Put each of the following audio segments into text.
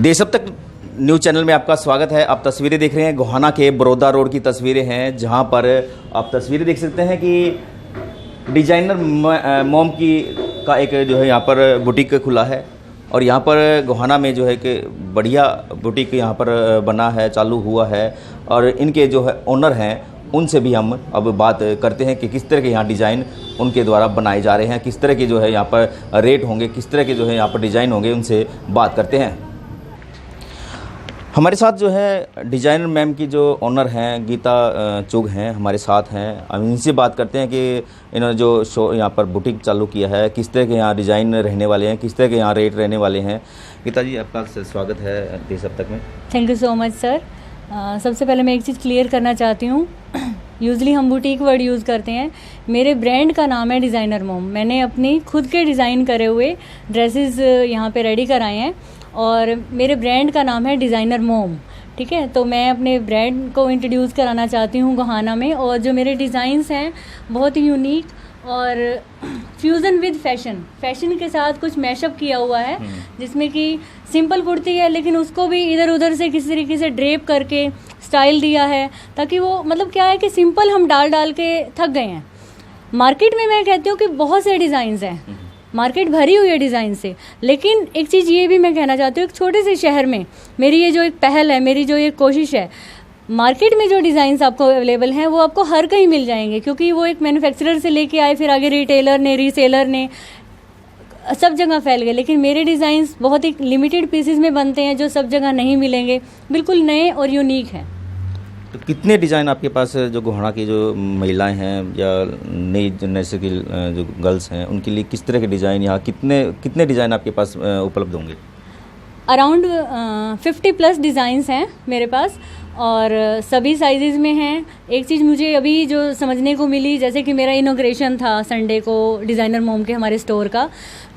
देश अब तक न्यूज़ चैनल में आपका स्वागत है। आप तस्वीरें देख रहे हैं गोहाना के बड़ौदा रोड की तस्वीरें हैं, जहां पर आप तस्वीरें देख सकते हैं कि डिजाइनर मोम की का एक जो है यहाँ पर बुटीक खुला है और यहाँ पर गोहाना में जो है कि बढ़िया बुटीक यहाँ पर बना है, चालू हुआ है और इनके जो है ओनर हैं उनसे भी हम अब बात करते हैं कि किस तरह के यहाँ डिज़ाइन उनके द्वारा बनाए जा रहे हैं, किस तरह के जो है यहाँ पर रेट होंगे, किस तरह के जो है यहाँ पर डिज़ाइन होंगे, उनसे बात करते हैं। हमारे साथ जो है डिज़ाइनर मैम की जो ओनर हैं गीता चुग हैं, हमारे साथ हैं। हम इनसे बात करते हैं कि इन्होंने जो शो यहाँ पर बुटीक चालू किया है, किस तरह के यहाँ डिज़ाइन रहने वाले हैं, किस तरह के यहाँ रेट रहने वाले हैं। गीता जी, आपका स्वागत है देश अब तक में। Thank you so much sir. सबसे पहले मैं एक चीज़ क्लियर करना चाहती हूँ। यूजली हम बुटीक वर्ड यूज़ करते हैं, मेरे ब्रांड का नाम है डिज़ाइनर मोम। मैंने अपनी खुद के डिज़ाइन करे हुए ड्रेसेस यहाँ पे रेडी कराए हैं और मेरे ब्रांड का नाम है डिज़ाइनर मोम। ठीक है, तो मैं अपने ब्रांड को इंट्रोड्यूस कराना चाहती हूँ गोहाना में। और जो मेरे डिज़ाइंस हैं बहुत ही यूनिक और फ्यूज़न विद फैशन के साथ कुछ मैशअप किया हुआ है, जिसमें कि सिंपल कुर्ती है लेकिन उसको भी इधर उधर से किसी तरीके से ड्रेप करके स्टाइल दिया है, ताकि वो मतलब क्या है कि सिंपल हम डाल के थक गए हैं। मार्केट में मैं कहती हूँ कि बहुत से डिज़ाइंस हैं, मार्केट भरी हुई है डिज़ाइन से। लेकिन एक चीज़ ये भी मैं कहना चाहती हूँ, एक छोटे से शहर में मेरी ये जो एक पहल है, मेरी जो ये कोशिश है, मार्केट में जो डिज़ाइंस आपको अवेलेबल हैं वो आपको हर कहीं मिल जाएंगे, क्योंकि वो एक मैन्युफैक्चरर से लेके आए, फिर आगे रिटेलर ने, रीसेलर ने, सब जगह फैल गए। लेकिन मेरे डिज़ाइंस बहुत ही लिमिटेड पीसेस में बनते हैं जो सब जगह नहीं मिलेंगे, बिल्कुल नए और यूनिक हैं। तो कितने डिज़ाइन आपके पास जो गोहाना की जो महिलाएं हैं या नई जनरेशन की जो गर्ल्स हैं उनके लिए किस तरह के डिज़ाइन, यहाँ कितने डिज़ाइन आपके पास उपलब्ध होंगे? अराउंड 50+ डिज़ाइंस हैं मेरे पास और सभी साइजेस में हैं। एक चीज़ मुझे अभी जो समझने को मिली, जैसे कि मेरा इनॉग्रेशन था संडे को डिज़ाइनर मोम के हमारे स्टोर का,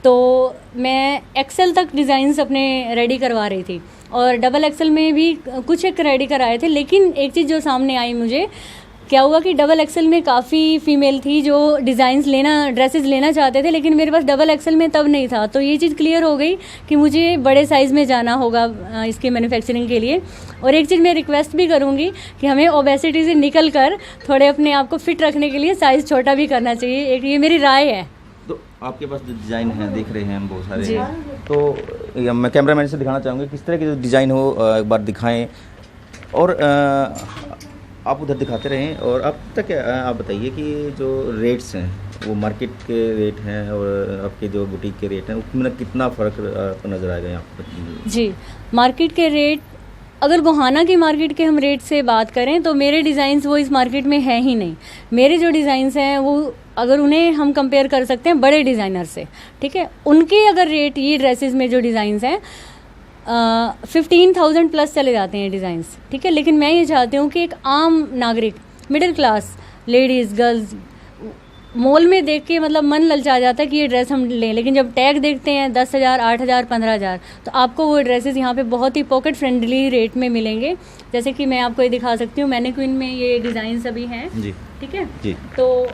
तो मैं एक्सेल तक डिज़ाइंस अपने रेडी करवा रही थी और डबल एक्सेल में भी कुछ एक रेडी कराए थे। लेकिन एक चीज़ जो सामने आई, मुझे क्या हुआ कि डबल एक्सेल में काफ़ी फीमेल थी जो डिज़ाइंस ड्रेसेस लेना चाहते थे, लेकिन मेरे पास डबल एक्सेल में तब नहीं था। तो ये चीज़ क्लियर हो गई कि मुझे बड़े साइज़ में जाना होगा इसके मैन्युफैक्चरिंग के लिए। और एक चीज़ मैं रिक्वेस्ट भी करूँगी कि हमें ओबेसिटी से निकल कर थोड़े अपने आप को फिट रखने के लिए साइज़ छोटा भी करना चाहिए, एक ये मेरी राय है। तो आपके पास जो डिज़ाइन है देख रहे हैं हम बहुत सारे हैं, तो मैं कैमरामैन से दिखाना चाहूँगी किस तरह के जो डिज़ाइन हो एक बार दिखाएं और आप उधर दिखाते रहें। और अब तक आप बताइए कि जो रेट्स हैं वो मार्केट के रेट हैं और आपके जो बुटीक के रेट हैं उसमें कितना फ़र्क आपको नज़र आएगा यहाँ पर? जी, मार्केट के रेट, अगर गोहाना की मार्केट के हम रेट से बात करें तो मेरे डिज़ाइंस वो इस मार्केट में है ही नहीं। मेरे जो डिज़ाइंस हैं वो अगर उन्हें हम कंपेयर कर सकते हैं बड़े डिज़ाइनर से, ठीक है, उनके अगर रेट ये ड्रेसेस में जो डिज़ाइंस हैं 15,000+ चले जाते हैं डिज़ाइंस, ठीक है। लेकिन मैं ये चाहती हूँ कि एक आम नागरिक, middle class ladies, girls mall में देख के मतलब मन ललचा जाता है कि ये ड्रेस हम लें, लेकिन जब टैग देखते हैं 10,000, 8,000, 15,000, तो आपको वो ड्रेसेस यहाँ पे बहुत ही पॉकेट फ्रेंडली रेट में मिलेंगे। जैसे कि मैं आपको ये दिखा सकती हूँ, मैनीक्विन में ये डिज़ाइन सभी हैं, ठीक है जी। तो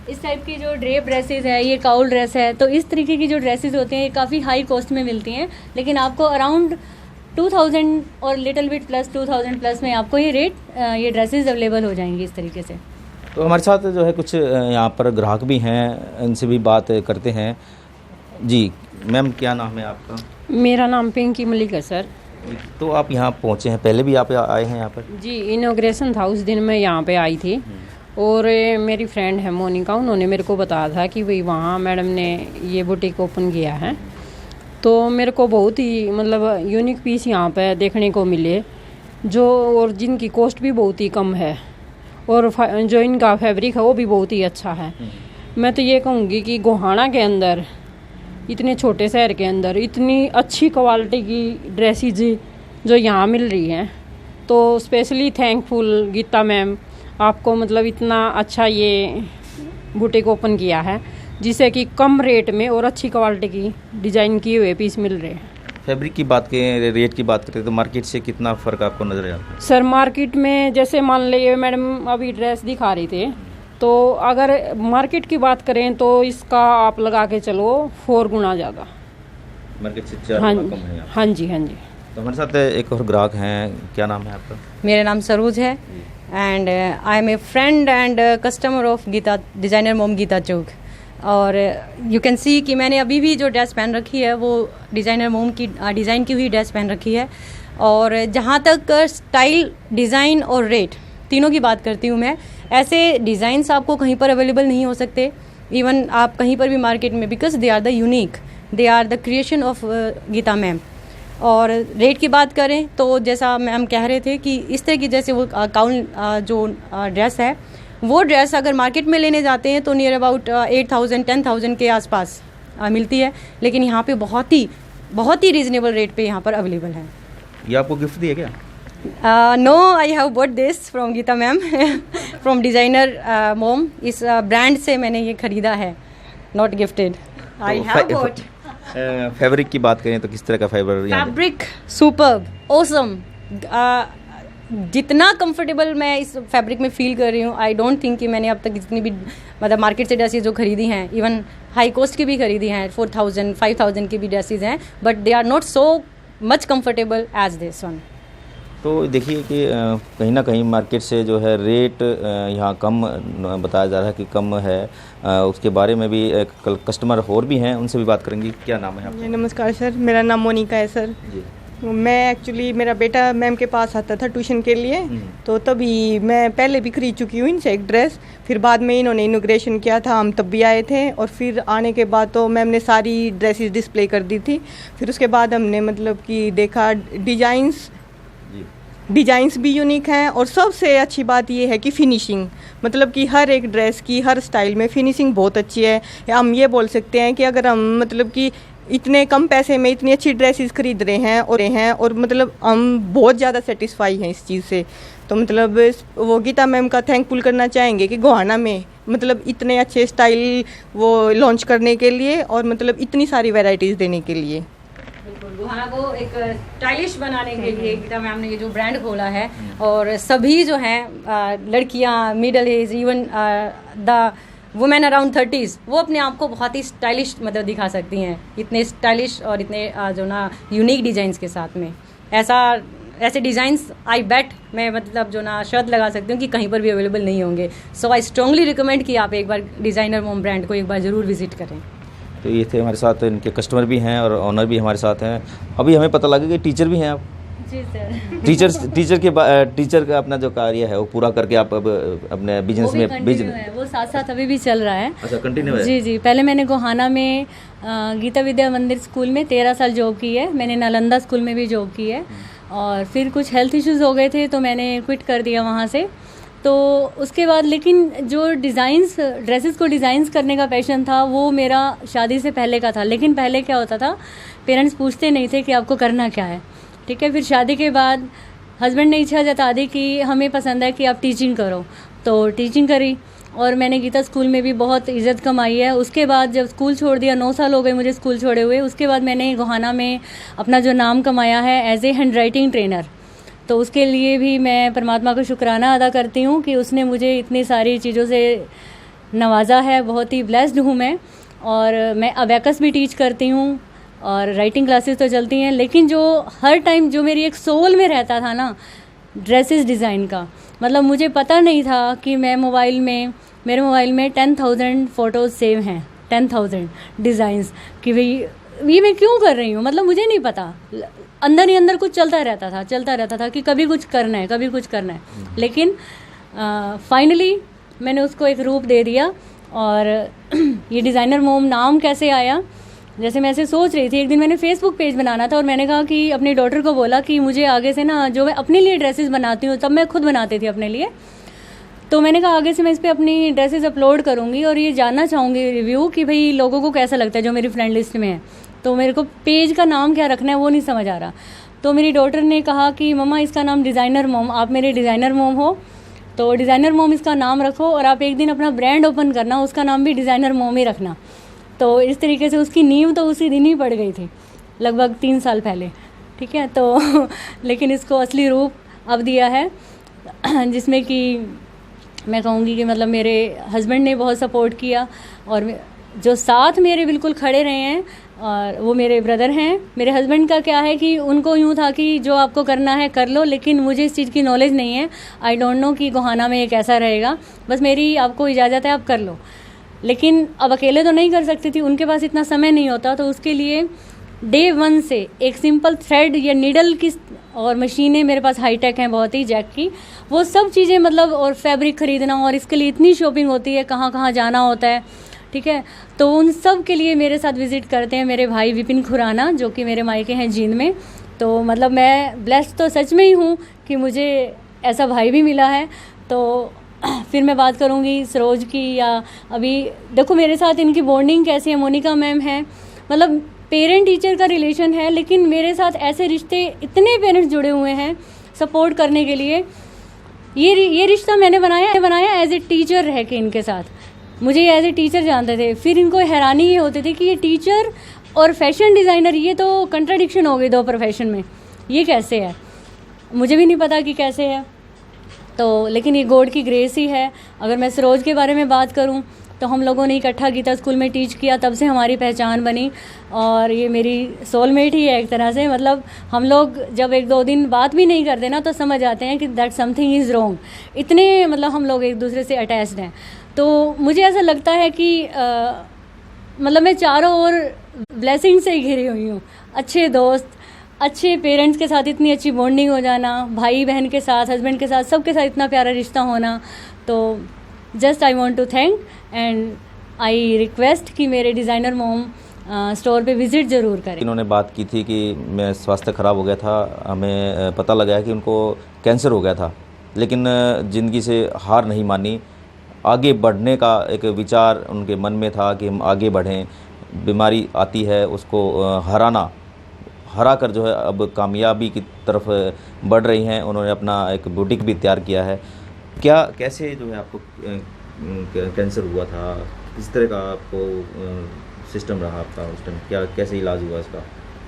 इस टाइप की जो ड्रेप ड्रेसेस है, ये काउल ड्रेस है, तो इस तरीके की जो ड्रेसेस होते हैं ये काफ़ी हाई कॉस्ट में मिलती हैं, लेकिन आपको अराउंड 2,000 और लिटिल बिट प्लस 2,000+ में आपको ये ड्रेसेस अवेलेबल हो जाएंगी इस तरीके से। तो हमारे साथ जो है कुछ यहाँ पर ग्राहक भी हैं, इनसे भी बात करते हैं। जी मैम, क्या नाम है आपका? मेरा नाम पिंकी मलिक है सर। तो आप यहाँ पहुँचे हैं, पहले भी आप आए हैं यहाँ पर? जी, इनॉग्रेशन था उस दिन मैं यहाँ पे आई थी और मेरी फ्रेंड है मोनिका, उन्होंने मेरे को बताया था कि भाई वहाँ मैडम ने ये बुटीक ओपन किया है। तो मेरे को बहुत ही मतलब यूनिक पीस यहाँ पे देखने को मिले जो, और जिनकी कॉस्ट भी बहुत ही कम है और जो इनका फैब्रिक है वो भी बहुत ही अच्छा है। मैं तो ये कहूँगी कि गोहाना के अंदर, इतने छोटे शहर के अंदर इतनी अच्छी क्वालिटी की ड्रेसेज जो यहाँ मिल रही हैं, तो स्पेशली थैंकफुल गीता मैम आपको, मतलब इतना अच्छा ये बुटीक ओपन किया है जिससे कि कम रेट में और अच्छी क्वालिटी की डिज़ाइन किए हुए पीस मिल रहे हैं। फैब्रिक की बात करें, रेट की बात करें तो मार्केट से कितना फ़र्क आपको नज़र आता है? सर मार्केट में जैसे मान लीजिए मैडम अभी ड्रेस दिखा रही थे, तो अगर मार्केट की बात करें तो इसका आप लगा के चलो 4 गुना ज़्यादा मार्केट से 4 गुना कम है। हाँ जी, हाँ जी। तो हमारे साथ एक और ग्राहक हैं, क्या नाम है आपका? मेरा नाम सरोज है and I am a friend and customer of Geeta Designer Mom Geeta चौक। और यू कैन सी कि मैंने अभी भी जो ड्रेस पहन रखी है वो डिज़ाइनर मोम की डिज़ाइन की हुई ड्रेस पहन रखी है। और जहाँ तक स्टाइल, डिज़ाइन और रेट तीनों की बात करती हूँ मैं, ऐसे डिज़ाइंस आपको कहीं पर अवेलेबल नहीं हो सकते, इवन आप कहीं पर भी मार्केट में, because they are the unique, they are the creation of Geeta ma'am. और रेट की बात करें तो जैसा मैम कह रहे थे कि इस तरह की जैसे वो जो ड्रेस है, वो ड्रेस अगर मार्केट में लेने जाते हैं तो नियर अबाउट 8,000 10,000 के आसपास मिलती है, लेकिन यहाँ पे बहुत ही रीजनेबल रेट पे यहाँ पर अवेलेबल है। ये आपको गिफ्ट दिया क्या? No, I have bought this from Geeta ma'am from Designer Mom. इस ब्रांड से मैंने ये खरीदा है, not gifted, I have bought. Fabric की बात करें तो किस तरह का फैब्रिक सुपर्ब, ऑसम। जितना कंफर्टेबल मैं इस फैब्रिक में फील कर रही हूँ, आई डोंट थिंक कि मैंने अब तक जितनी भी मतलब मार्केट से ड्रेसेस जो खरीदी हैं, इवन हाई कॉस्ट की भी खरीदी हैं, 4,000 5,000 की भी ड्रेसेस हैं, but they are not so much comfortable as this one. तो देखिए कि कहीं ना कहीं मार्केट से जो है रेट यहाँ कम बताया जा रहा है कि कम है, उसके बारे में भी कस्टमर और भी हैं, उनसे भी बात करेंगे। क्या नाम है आपका? नमस्कार सर, मेरा नाम मोनिका है सर जी। मैं एक्चुअली, मेरा बेटा मैम के पास आता था ट्यूशन के लिए, तो तभी मैं पहले भी खरीद चुकी हूँ इनसे एक ड्रेस, फिर बाद में इन्होंने इनॉग्रेशन किया था, हम तब भी आए थे, और फिर आने के बाद तो मैम ने सारी ड्रेसेस डिस्प्ले कर दी थी। फिर उसके बाद हमने मतलब कि देखा डिज़ाइंस भी यूनिक हैं, और सबसे अच्छी बात ये है कि फिनिशिंग, मतलब कि हर एक ड्रेस की हर स्टाइल में फिनिशिंग बहुत अच्छी है। हम ये बोल सकते हैं कि अगर हम मतलब कि इतने कम पैसे में इतनी अच्छी ड्रेसेस खरीद रहे हैं और मतलब हम बहुत ज़्यादा सेटिस्फाई हैं इस चीज़ से। तो मतलब वो गीता मैम का थैंकफुल करना चाहेंगे कि गोहाना में मतलब इतने अच्छे स्टाइल वो लॉन्च करने के लिए और मतलब इतनी सारी वैरायटीज़ देने के लिए। गोहाना को एक स्टाइलिश बनाने के लिए गीता मैम ने ये जो ब्रांड खोला है, और सभी जो हैं लड़कियां, middle age, even the women around 30s, वो अपने आप को बहुत ही स्टाइलिश मतलब दिखा सकती हैं, इतने स्टाइलिश और इतने जो ना यूनिक डिज़ाइंस के साथ में। ऐसे डिज़ाइंस आई बेट मैं मतलब जो ना शर्त लगा सकती हूँ कि कहीं पर भी अवेलेबल नहीं होंगे। सो आई स्ट्रांगली रिकमेंड कि आप एक बार डिज़ाइनर मोम ब्रांड को एक बार ज़रूर विजिट करें। तो ये थे हमारे साथ, इनके कस्टमर भी हैं और ऑनर भी हमारे साथ हैं। अभी हमें पता लगा कि टीचर भी हैं आप। जी सर। टीचर का अपना जो कार्य है वो पूरा करके आप अब अपने बिजनेस में वो साथ साथ अभी भी चल रहा है। अच्छा, कंटिन्यू है। जी। पहले मैंने गोहाना में गीता विद्या मंदिर स्कूल में 13 साल जॉब की है। मैंने नालंदा स्कूल में भी जॉब की है, और फिर कुछ हेल्थ इश्यूज़ हो गए थे तो मैंने क्विट कर दिया वहाँ से। तो उसके बाद लेकिन जो ड्रेसेस को डिज़ाइंस करने का पैशन था वो मेरा शादी से पहले का था। लेकिन पहले क्या होता था, पेरेंट्स पूछते नहीं थे कि आपको करना क्या है, ठीक है। फिर शादी के बाद हस्बैंड ने इच्छा जता दी कि हमें पसंद है कि आप टीचिंग करो, तो टीचिंग करी, और मैंने गीता स्कूल में भी बहुत इज़्ज़त कमाई है। उसके बाद जब स्कूल छोड़ दिया, 9 साल हो गए मुझे स्कूल छोड़े हुए, उसके बाद मैंने गोहाना में अपना जो नाम कमाया है as a handwriting trainer. तो उसके लिए भी मैं परमात्मा को शुक्राना अदा करती हूँ कि उसने मुझे इतनी सारी चीज़ों से नवाजा है। बहुत ही ब्लेस्ड हूँ मैं। और मैं अबैकस भी टीच करती हूँ और राइटिंग क्लासेस तो चलती हैं, लेकिन जो हर टाइम जो मेरी एक सोल में रहता था ना, ड्रेसेस डिज़ाइन का, मतलब मुझे पता नहीं था कि मेरे मोबाइल में 10,000 फ़ोटोज़ सेव हैं, 10,000 डिज़ाइंस, कि भाई ये मैं क्यों कर रही हूँ, मतलब मुझे नहीं पता। अंदर ही अंदर कुछ चलता रहता था कि कभी कुछ करना है। लेकिन फाइनली मैंने उसको एक रूप दे दिया। और ये डिज़ाइनर मोम नाम कैसे आया, जैसे मैं ऐसे सोच रही थी, एक दिन मैंने फेसबुक पेज बनाना था और मैंने कहा कि अपनी डॉटर को बोला कि मुझे आगे से ना, जो मैं अपने लिए ड्रेसेस बनाती हूँ, तब मैं खुद बनाती थी अपने लिए, तो मैंने कहा आगे से मैं इस पर अपनी ड्रेसेस अपलोड करूँगी और ये जानना चाहूँगी रिव्यू कि भाई लोगों को कैसा लगता है जो मेरी फ्रेंड लिस्ट में है। तो मेरे को पेज का नाम क्या रखना है वो नहीं समझ आ रहा। तो मेरी डॉटर ने कहा कि मम्मा इसका नाम डिज़ाइनर मोम, आप मेरे डिज़ाइनर मोम हो, तो डिज़ाइनर मोम इसका नाम रखो, और आप एक दिन अपना ब्रांड ओपन करना, उसका नाम भी डिज़ाइनर मोम ही रखना। तो इस तरीके से उसकी नींव तो उसी दिन ही पड़ गई थी, लगभग 3 साल पहले, ठीक है। तो लेकिन इसको असली रूप अब दिया है, जिसमें कि मैं कहूँगी कि मतलब मेरे हस्बैंड ने बहुत सपोर्ट किया, और जो साथ मेरे बिल्कुल खड़े रहे हैं, और वो मेरे ब्रदर हैं। मेरे हस्बैंड का क्या है कि उनको यूँ था कि जो आपको करना है कर लो, लेकिन मुझे इस चीज़ की नॉलेज नहीं है, आई डोंट नो कि गोहाना में ये कैसा रहेगा, बस मेरी आपको इजाज़त है आप कर लो। लेकिन अब अकेले तो नहीं कर सकती थी, उनके पास इतना समय नहीं होता, तो उसके लिए डे 1 से एक सिंपल थ्रेड या नीडल की और मशीनें मेरे पास हाईटेक हैं बहुत ही, जैक की, वो सब चीज़ें मतलब, और फैब्रिक ख़रीदना, और इसके लिए इतनी शॉपिंग होती है, कहाँ कहाँ जाना होता है, ठीक है। तो उन सब के लिए मेरे साथ विज़िट करते हैं मेरे भाई विपिन खुराना, जो कि मेरे मायके हैं जींद में। तो मतलब मैं ब्लेस्ड तो सच में ही हूँ कि मुझे ऐसा भाई भी मिला है। तो फिर मैं बात करूँगी सरोज की, या अभी देखो मेरे साथ इनकी बॉन्डिंग कैसी है। मोनिका मैम है, मतलब पेरेंट टीचर का रिलेशन है, लेकिन मेरे साथ ऐसे रिश्ते, इतने पेरेंट्स जुड़े हुए हैं सपोर्ट करने के लिए। ये रिश्ता मैंने बनाया एज ए टीचर रह के इनके साथ, मुझे एज ए टीचर जानते थे। फिर इनको हैरानी ये होती थी कि ये टीचर और फैशन डिज़ाइनर, ये तो कंट्राडिक्शन हो गई दो प्रोफेशन में, ये कैसे है, मुझे भी नहीं पता कि कैसे है। तो लेकिन ये गॉड की ग्रेस ही है। अगर मैं सरोज के बारे में बात करूं तो हम लोगों ने इकट्ठा गीता स्कूल में टीच किया, तब से हमारी पहचान बनी, और ये मेरी सोलमेट ही है एक तरह से। मतलब हम लोग जब 1-2 दिन बात भी नहीं करते ना, तो समझ आते हैं कि दैट समथिंग इज़ रॉन्ग, इतने मतलब हम लोग एक दूसरे से अटैच्ड हैं। तो मुझे ऐसा लगता है कि मतलब मैं चारों ओर ब्लेसिंग से घिरी हुई हूँ। अच्छे दोस्त, अच्छे पेरेंट्स के साथ इतनी अच्छी बॉन्डिंग हो जाना, भाई बहन के साथ, हस्बैंड के साथ, सबके साथ इतना प्यारा रिश्ता होना। तो just I want to thank and I request कि मेरे डिज़ाइनर मोम स्टोर पे विज़िट ज़रूर करें। इन्होंने बात की थी कि मैं स्वास्थ्य ख़राब हो गया था, हमें पता लगा कि उनको कैंसर हो गया था, लेकिन ज़िंदगी से हार नहीं मानी, आगे बढ़ने का एक विचार उनके मन में था कि हम आगे बढ़ें, बीमारी आती है उसको हरा कर जो है अब कामयाबी की तरफ बढ़ रही हैं। उन्होंने अपना एक बुटीक भी तैयार किया है। कैसे जो है आपको कैंसर हुआ था, किस तरह का आपको सिस्टम रहा आपका उस टाइम, कैसे इलाज हुआ इसका?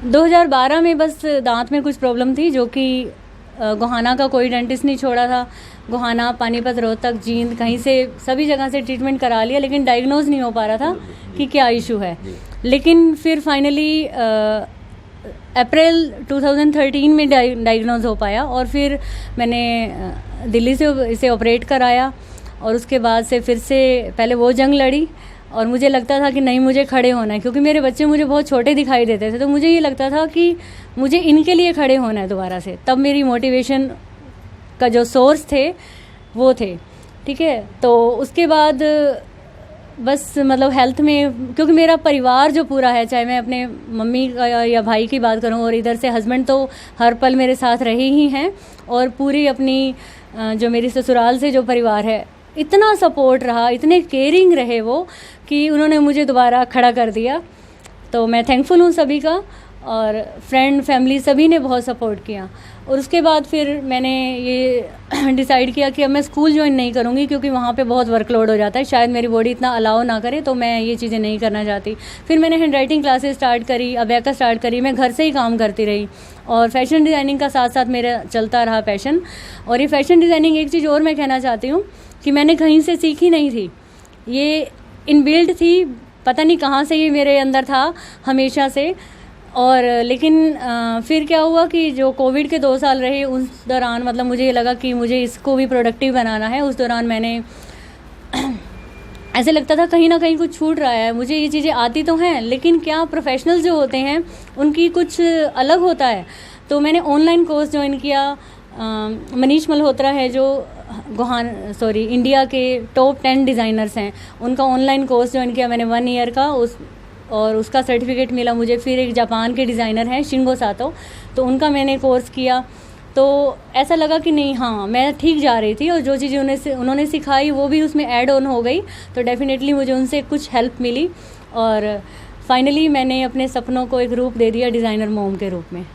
2012 में बस दांत में कुछ प्रॉब्लम थी, जो कि गोहाना का कोई डेंटिस्ट नहीं छोड़ा था। गोहाना, पानीपत, रोहतक, जींद, कहीं से सभी जगह से ट्रीटमेंट करा लिया, लेकिन डायग्नोज नहीं हो पा रहा था कि क्या इशू है। लेकिन फिर फाइनली अप्रैल 2013 में डायग्नोज हो पाया, और फिर मैंने दिल्ली से इसे ऑपरेट कराया, और उसके बाद से फिर से पहले वो जंग लड़ी, और मुझे लगता था कि नहीं, मुझे खड़े होना है, क्योंकि मेरे बच्चे मुझे बहुत छोटे दिखाई देते थे। तो मुझे ये लगता था कि मुझे इनके लिए खड़े होना है दोबारा से। तब मेरी मोटिवेशन का जो सोर्स थे वो थे, ठीक है। तो उसके बाद बस मतलब हेल्थ में, क्योंकि मेरा परिवार जो पूरा है, चाहे मैं अपने मम्मी का या भाई की बात करूं, और इधर से हस्बैंड तो हर पल मेरे साथ रहे ही हैं, और पूरी अपनी जो मेरी ससुराल से जो परिवार है, इतना सपोर्ट रहा, इतने केयरिंग रहे वो, कि उन्होंने मुझे दोबारा खड़ा कर दिया। तो मैं थैंकफुल हूँ सभी का, और फ्रेंड फैमिली सभी ने बहुत सपोर्ट किया। और उसके बाद फिर मैंने ये डिसाइड किया कि अब मैं स्कूल ज्वाइन नहीं करूँगी, क्योंकि वहाँ पे बहुत वर्कलोड हो जाता है, शायद मेरी बॉडी इतना अलाउ ना करे, तो मैं ये चीज़ें नहीं करना चाहती। फिर मैंने हैंड राइटिंग क्लासेस स्टार्ट करी, अबैकस स्टार्ट करी, मैं घर से ही काम करती रही, और फैशन डिज़ाइनिंग का साथ साथ मेरा चलता रहा पैशन। और ये फैशन डिज़ाइनिंग, एक चीज़ और मैं कहना चाहती हूँ कि मैंने कहीं से सीखी नहीं थी, ये इनबिल्ट थी, पता नहीं कहाँ से ये मेरे अंदर था हमेशा से। और लेकिन फिर क्या हुआ कि जो कोविड के 2 साल रहे, उस दौरान मतलब मुझे ये लगा कि मुझे इसको भी प्रोडक्टिव बनाना है। उस दौरान मैंने ऐसे लगता था कहीं ना कहीं कुछ छूट रहा है, मुझे ये चीज़ें आती तो हैं, लेकिन क्या प्रोफेशनल जो होते हैं उनकी कुछ अलग होता है। तो मैंने ऑनलाइन कोर्स ज्वाइन किया। मनीष मल्होत्रा है जो इंडिया के टॉप 10 डिज़ाइनर्स हैं, उनका ऑनलाइन कोर्स ज्वाइन किया मैंने 1 ईयर का, और उसका सर्टिफिकेट मिला मुझे। फिर एक जापान के डिज़ाइनर हैं शिंगो सातो, तो उनका मैंने कोर्स किया। तो ऐसा लगा कि नहीं, हाँ मैं ठीक जा रही थी, और जो चीज़ें उन्होंने सिखाई वो भी उसमें ऐड ऑन हो गई, तो डेफिनेटली मुझे उनसे कुछ हेल्प मिली, और फाइनली मैंने अपने सपनों को एक रूप दे दिया डिज़ाइनर मोम के रूप में।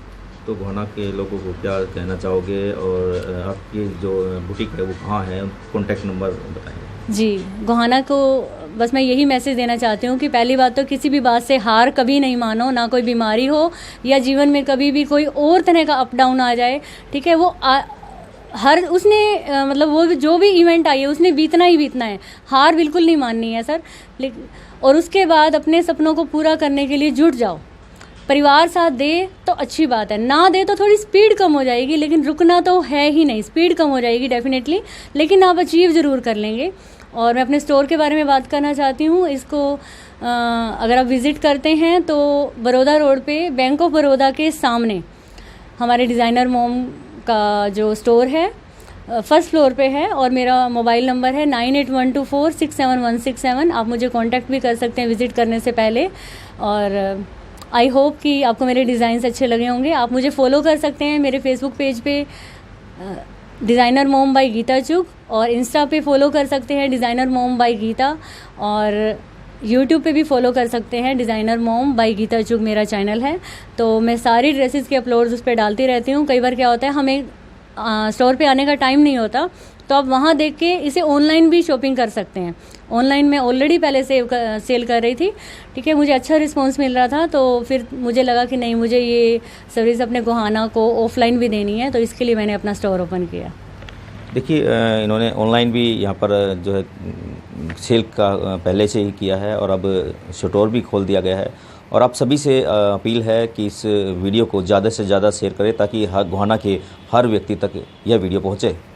तो गोहाना के लोगों को क्या कहना चाहोगे, और आपकी जो बुटीक है वो कहाँ है, कॉन्टैक्ट नंबर बताएंगे? जी, गोहाना को बस मैं यही मैसेज देना चाहती हूँ कि पहली बात तो किसी भी बात से हार कभी नहीं मानो, ना कोई बीमारी हो या जीवन में कभी भी कोई और तरह का अप डाउन आ जाए, ठीक है, वो हर उसने मतलब वो जो भी इवेंट आई है उसने बीतना ही बीतना है, हार बिल्कुल नहीं माननी है सर। लेकिन और उसके बाद अपने सपनों को पूरा करने के लिए जुट जाओ। परिवार साथ दे तो अच्छी बात है, ना दे तो थोड़ी स्पीड कम हो जाएगी, लेकिन रुकना तो है ही नहीं, स्पीड कम हो जाएगी डेफिनेटली, लेकिन आप अचीव ज़रूर कर लेंगे। और मैं अपने स्टोर के बारे में बात करना चाहती हूँ। इसको अगर आप विज़िट करते हैं तो बड़ौदा रोड पे बैंक ऑफ बड़ौदा के सामने हमारे डिज़ाइनर मोम का जो स्टोर है फर्स्ट फ्लोर पे है, और मेरा मोबाइल नंबर है 9812467167। आप मुझे कांटेक्ट भी कर सकते हैं विज़िट करने से पहले। और आई होप कि आपको मेरे डिज़ाइंस अच्छे लगे होंगे। आप मुझे फॉलो कर सकते हैं मेरे फेसबुक पेज पे डिज़ाइनर मोम बाय गीता चुग, और इंस्टा पे फॉलो कर सकते हैं डिज़ाइनर मोम बाय गीता, और यूट्यूब पे भी फॉलो कर सकते हैं डिज़ाइनर मोम बाय गीता चुग मेरा चैनल है। तो मैं सारी ड्रेसेस के अपलोड्स उस पर डालती रहती हूँ। कई बार क्या होता है हमें स्टोर पे आने का टाइम नहीं होता, तो आप वहाँ देख के इसे ऑनलाइन भी शॉपिंग कर सकते हैं। ऑनलाइन मैं ऑलरेडी पहले सेल कर रही थी, ठीक है, मुझे अच्छा रिस्पांस मिल रहा था, तो फिर मुझे लगा कि नहीं, मुझे ये सर्विस अपने गोहाना को ऑफलाइन भी देनी है, तो इसके लिए मैंने अपना स्टोर ओपन किया। देखिए इन्होंने ऑनलाइन भी यहाँ पर जो है सेल का पहले से ही किया है, और अब स्टोर भी खोल दिया गया है। और आप सभी से अपील है कि इस वीडियो को ज़्यादा से ज़्यादा शेयर करें, ताकि गोहाना के हर व्यक्ति तक यह वीडियो पहुँचे।